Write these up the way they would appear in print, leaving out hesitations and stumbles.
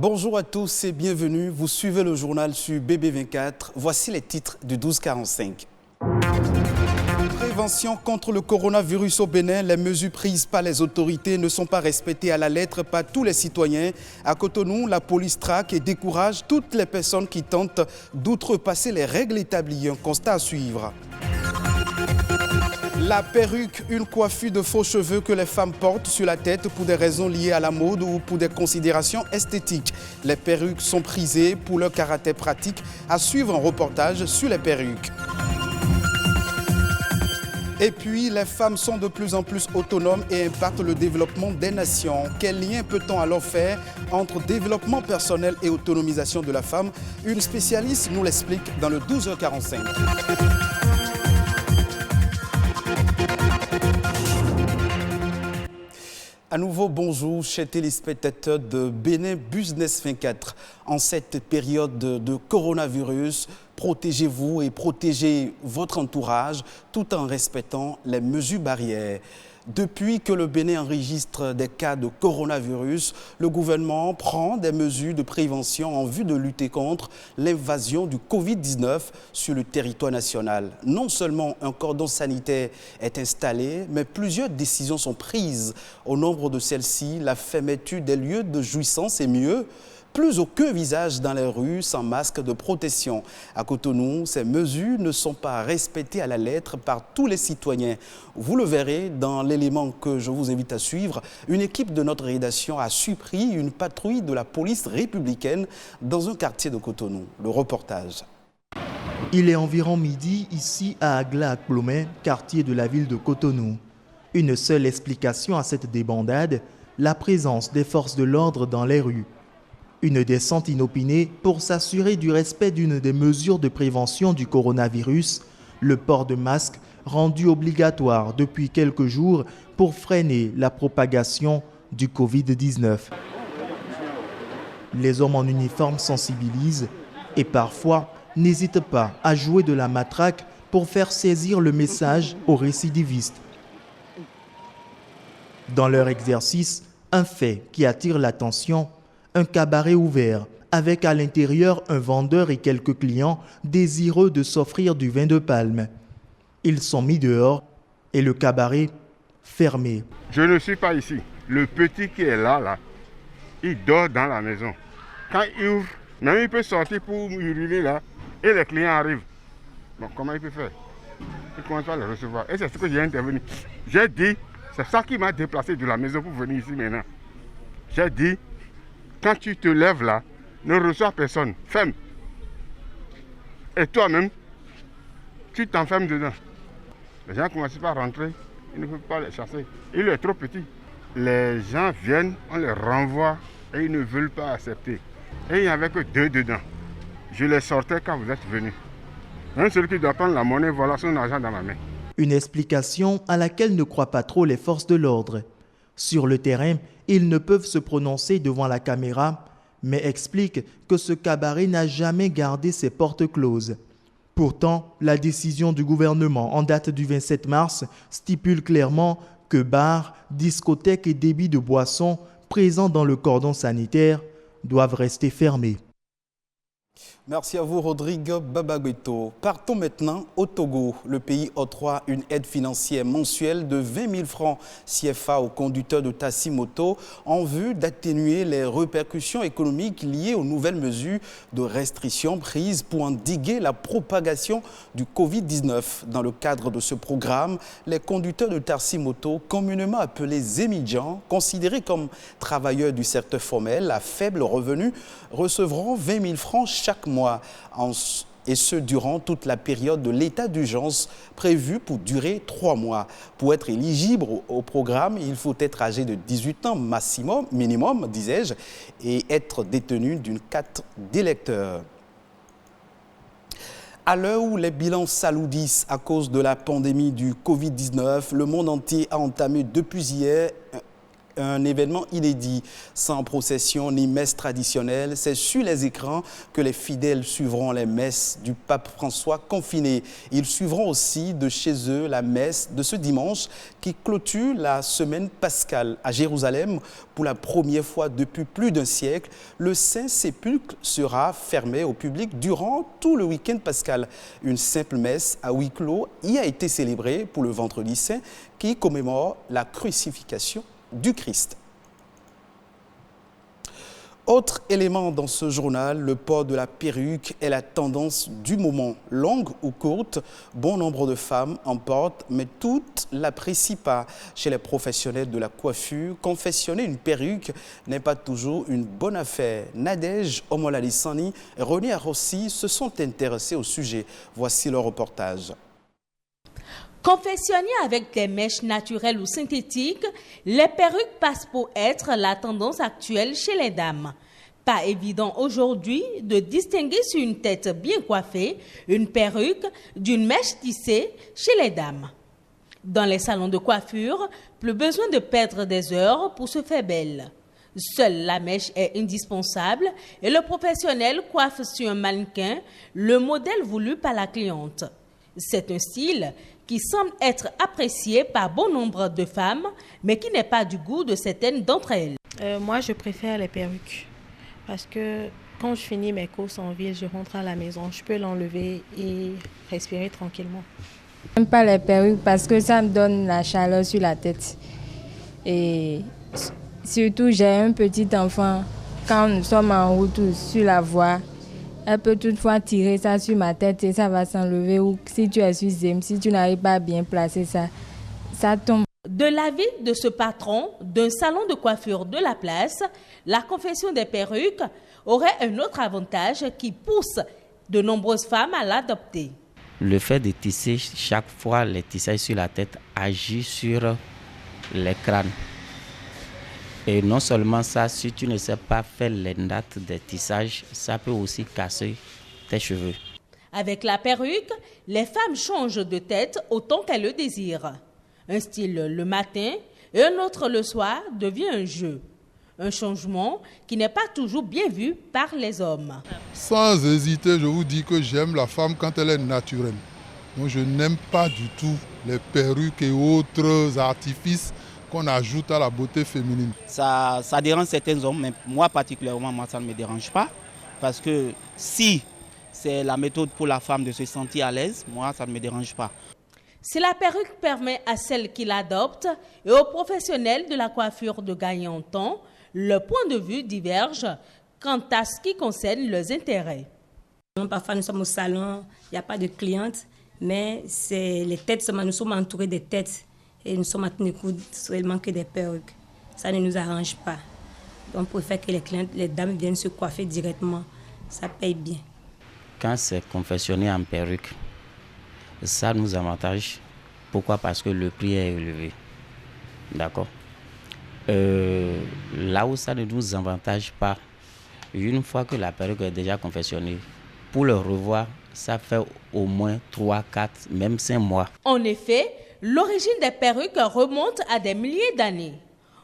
Bonjour à tous et bienvenue. Vous suivez le journal sur BB24. Voici les titres du 12:45. Prévention contre le coronavirus au Bénin. Les mesures prises par les autorités ne sont pas respectées à la lettre par tous les citoyens. À Cotonou, la police traque et décourage toutes les personnes qui tentent d'outrepasser les règles établies. Un constat à suivre. La perruque, une coiffure de faux cheveux que les femmes portent sur la tête pour des raisons liées à la mode ou pour des considérations esthétiques. Les perruques sont prisées pour leur caractère pratique. À suivre un reportage sur les perruques. Et puis, les femmes sont de plus en plus autonomes et impactent le développement des nations. Quel lien peut-on alors faire entre développement personnel et autonomisation de la femme? Une spécialiste nous l'explique dans le 12h45. À nouveau, bonjour, chers téléspectateurs de Bénin Business 24. En cette période de coronavirus, protégez-vous et protégez votre entourage tout en respectant les mesures barrières. Depuis que le Bénin enregistre des cas de coronavirus, le gouvernement prend des mesures de prévention en vue de lutter contre l'invasion du Covid-19 sur le territoire national. Non seulement un cordon sanitaire est installé, mais plusieurs décisions sont prises. Au nombre de celles-ci, la fermeture des lieux de jouissance est mieux. Plus aucun visage dans les rues sans masque de protection. À Cotonou, ces mesures ne sont pas respectées à la lettre par tous les citoyens. Vous le verrez dans l'élément que je vous invite à suivre. Une équipe de notre rédaction a surpris une patrouille de la police républicaine dans un quartier de Cotonou. Le reportage. Il est environ midi ici à Agla-Akplomé, quartier de la ville de Cotonou. Une seule explication à cette débandade, la présence des forces de l'ordre dans les rues. Une descente inopinée pour s'assurer du respect d'une des mesures de prévention du coronavirus, le port de masque rendu obligatoire depuis quelques jours pour freiner la propagation du Covid-19. Les hommes en uniforme sensibilisent et parfois n'hésitent pas à jouer de la matraque pour faire saisir le message aux récidivistes. Dans leur exercice, un fait qui attire l'attention, un cabaret ouvert, avec à l'intérieur un vendeur et quelques clients désireux de s'offrir du vin de palme. Ils sont mis dehors et le cabaret fermé. Je ne suis pas ici. Le petit qui est là, il dort dans la maison. Quand il ouvre, même il peut sortir pour hurler là, et les clients arrivent. Bon, comment il peut faire? Il commence pas à le recevoir. Et c'est ce que j'ai intervenu. J'ai dit, c'est ça qui m'a déplacé de la maison pour venir ici maintenant. J'ai dit, quand tu te lèves là, ne reçois personne, ferme. Et toi-même, tu t'enfermes dedans. Les gens commencent par rentrer, ils ne peuvent pas les chasser. Il est trop petit. Les gens viennent, on les renvoie et ils ne veulent pas accepter. Et il n'y avait que 2 dedans. Je les sortais quand vous êtes venus. Un seul qui doit prendre la monnaie, voilà son argent dans ma main. Une explication à laquelle ne croient pas trop les forces de l'ordre. Sur le terrain, ils ne peuvent se prononcer devant la caméra, mais expliquent que ce cabaret n'a jamais gardé ses portes closes. Pourtant, la décision du gouvernement en date du 27 mars stipule clairement que bars, discothèques et débits de boissons présents dans le cordon sanitaire doivent rester fermés. Merci à vous, Rodrigue Babagüeto. Partons maintenant au Togo. Le pays octroie une aide financière mensuelle de 20 000 francs CFA aux conducteurs de taxi-moto en vue d'atténuer les répercussions économiques liées aux nouvelles mesures de restriction prises pour endiguer la propagation du Covid-19. Dans le cadre de ce programme, les conducteurs de taxi-moto, communément appelés émigrants, considérés comme travailleurs du secteur formel à faible revenu, recevront 20 000 francs chaque mois, et ce durant toute la période de l'état d'urgence prévue pour durer 3 mois. Pour être éligible au programme, il faut être âgé de 18 ans minimum, disais-je, et être détenu d'une carte d'électeur. À l'heure où les bilans s'alourdissent à cause de la pandémie du Covid-19, le monde entier a entamé depuis hier un événement inédit, sans procession ni messe traditionnelle. C'est sur les écrans que les fidèles suivront les messes du pape François confiné. Ils suivront aussi de chez eux la messe de ce dimanche qui clôture la semaine pascale. À Jérusalem, pour la première fois depuis plus d'un siècle, le Saint-Sépulcre sera fermé au public durant tout le week-end pascal. Une simple messe à huis clos y a été célébrée pour le Vendredi Saint qui commémore la crucifixion du Christ. Autre élément dans ce journal, le port de la perruque est la tendance du moment. Longue ou courte, bon nombre de femmes en portent, mais toutes l'apprécient pas. Chez les professionnels de la coiffure, confectionner une perruque n'est pas toujours une bonne affaire. Nadège Omolalissani et René Arossi se sont intéressés au sujet. Voici leur reportage. Confectionnées avec des mèches naturelles ou synthétiques, les perruques passent pour être la tendance actuelle chez les dames. Pas évident aujourd'hui de distinguer sur une tête bien coiffée une perruque d'une mèche tissée chez les dames. Dans les salons de coiffure, plus besoin de perdre des heures pour se faire belle. Seule la mèche est indispensable et le professionnel coiffe sur un mannequin le modèle voulu par la cliente. C'est un style qui semble être apprécié par bon nombre de femmes, mais qui n'est pas du goût de certaines d'entre elles. Moi, je préfère les perruques parce que quand je finis mes courses en ville, je rentre à la maison, je peux l'enlever et respirer tranquillement. Je n'aime pas les perruques parce que ça me donne la chaleur sur la tête. Et surtout, j'ai un petit enfant. Quand nous sommes en route ou sur la voie, elle peut toutefois tirer ça sur ma tête et ça va s'enlever. Ou si tu es sur Zem, si tu n'arrives pas à bien placer ça, ça tombe. De l'avis de ce patron d'un salon de coiffure de la place, la confection des perruques aurait un autre avantage qui pousse de nombreuses femmes à l'adopter. Le fait de tisser chaque fois les tissages sur la tête agit sur les crânes. Et non seulement ça, si tu ne sais pas faire les nattes des tissages, ça peut aussi casser tes cheveux. Avec la perruque, les femmes changent de tête autant qu'elles le désirent. Un style le matin et un autre le soir devient un jeu. Un changement qui n'est pas toujours bien vu par les hommes. Sans hésiter, je vous dis que j'aime la femme quand elle est naturelle. Donc je n'aime pas du tout les perruques et autres artifices qu'on ajoute à la beauté féminine. Ça dérange certains hommes, mais moi particulièrement, ça ne me dérange pas. Parce que si c'est la méthode pour la femme de se sentir à l'aise, moi, ça ne me dérange pas. Si la perruque permet à celles qui l'adoptent et aux professionnels de la coiffure de gagner en temps, le point de vue diverge quant à ce qui concerne leurs intérêts. Parfois, nous sommes au salon, il n'y a pas de clientes, mais les têtes, nous sommes entourés de têtes. Et nous sommes en train de coudre seulement que des perruques. Ça ne nous arrange pas. Donc, on préfère que les dames viennent se coiffer directement. Ça paye bien. Quand c'est confectionné en perruque, ça nous avantage. Pourquoi? Parce que le prix est élevé. D'accord. Là où ça ne nous avantage pas, une fois que la perruque est déjà confectionnée, pour le revoir, ça fait au moins 3, 4, même 5 mois. En effet, l'origine des perruques remonte à des milliers d'années.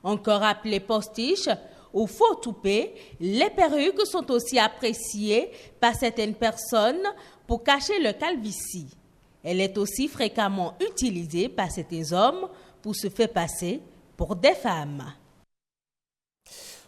Encore appelées postiches ou faux toupets, les perruques sont aussi appréciées par certaines personnes pour cacher le calvitie. Elle est aussi fréquemment utilisée par certains hommes pour se faire passer pour des femmes.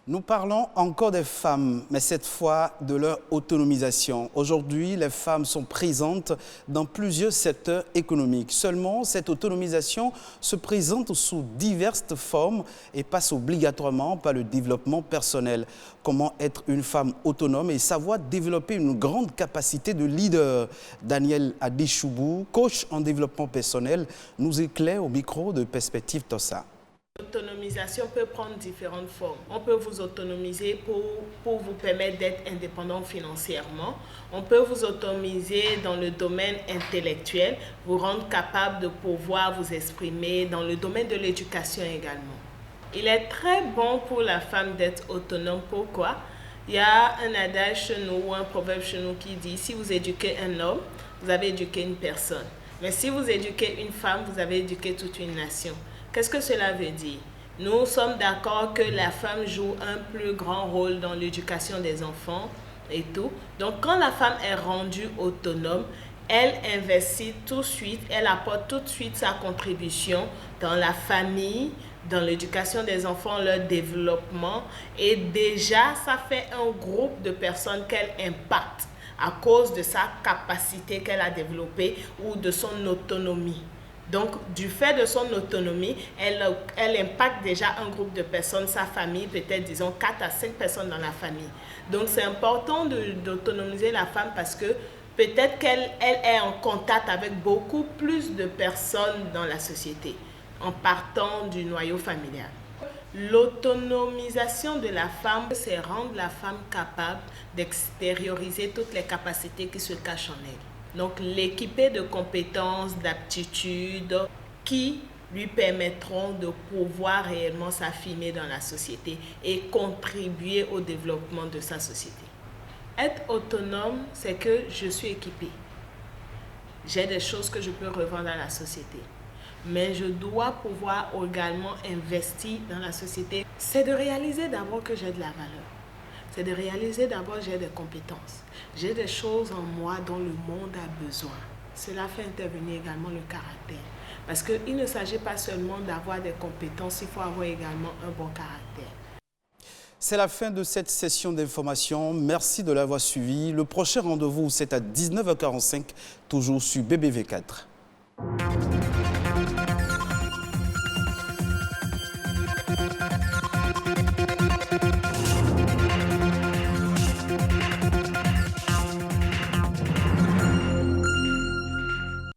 Nous parlons encore des femmes, mais cette fois de leur autonomisation. Aujourd'hui, les femmes sont présentes dans plusieurs secteurs économiques. Seulement, cette autonomisation se présente sous diverses formes et passe obligatoirement par le développement personnel. Comment être une femme autonome et savoir développer une grande capacité de leader. Daniel Adéchoubou, coach en développement personnel, nous éclaire au micro de Perspective Tossa. L'autonomisation peut prendre différentes formes. On peut vous autonomiser pour vous permettre d'être indépendant financièrement. On peut vous autonomiser dans le domaine intellectuel, vous rendre capable de pouvoir vous exprimer dans le domaine de l'éducation également. Il est très bon pour la femme d'être autonome. Pourquoi? Il y a un adage chez nous ou un proverbe chez nous qui dit « Si vous éduquez un homme, vous avez éduqué une personne. Mais si vous éduquez une femme, vous avez éduqué toute une nation. » Qu'est-ce que cela veut dire? Nous sommes d'accord que la femme joue un plus grand rôle dans l'éducation des enfants et tout. Donc, quand la femme est rendue autonome, elle investit tout de suite, elle apporte tout de suite sa contribution dans la famille, dans l'éducation des enfants, leur développement. Et déjà, ça fait un groupe de personnes qu'elle impacte à cause de sa capacité qu'elle a développée ou de son autonomie. Donc, du fait de son autonomie, elle impacte déjà un groupe de personnes, sa famille, peut-être, disons, 4 à 5 personnes dans la famille. Donc, c'est important d'autonomiser la femme parce que peut-être qu'elle est en contact avec beaucoup plus de personnes dans la société, en partant du noyau familial. L'autonomisation de la femme, c'est rendre la femme capable d'extérioriser toutes les capacités qui se cachent en elle. Donc, l'équiper de compétences, d'aptitudes qui lui permettront de pouvoir réellement s'affirmer dans la société et contribuer au développement de sa société. Être autonome, c'est que je suis équipée. J'ai des choses que je peux revendre à la société. Mais je dois pouvoir également investir dans la société. C'est de réaliser d'abord que j'ai de la valeur. C'est de réaliser d'abord que j'ai des compétences. J'ai des choses en moi dont le monde a besoin. Cela fait intervenir également le caractère. Parce qu'il ne s'agit pas seulement d'avoir des compétences, il faut avoir également un bon caractère. C'est la fin de cette session d'information. Merci de l'avoir suivi. Le prochain rendez-vous, c'est à 19h45, toujours sur BBV4.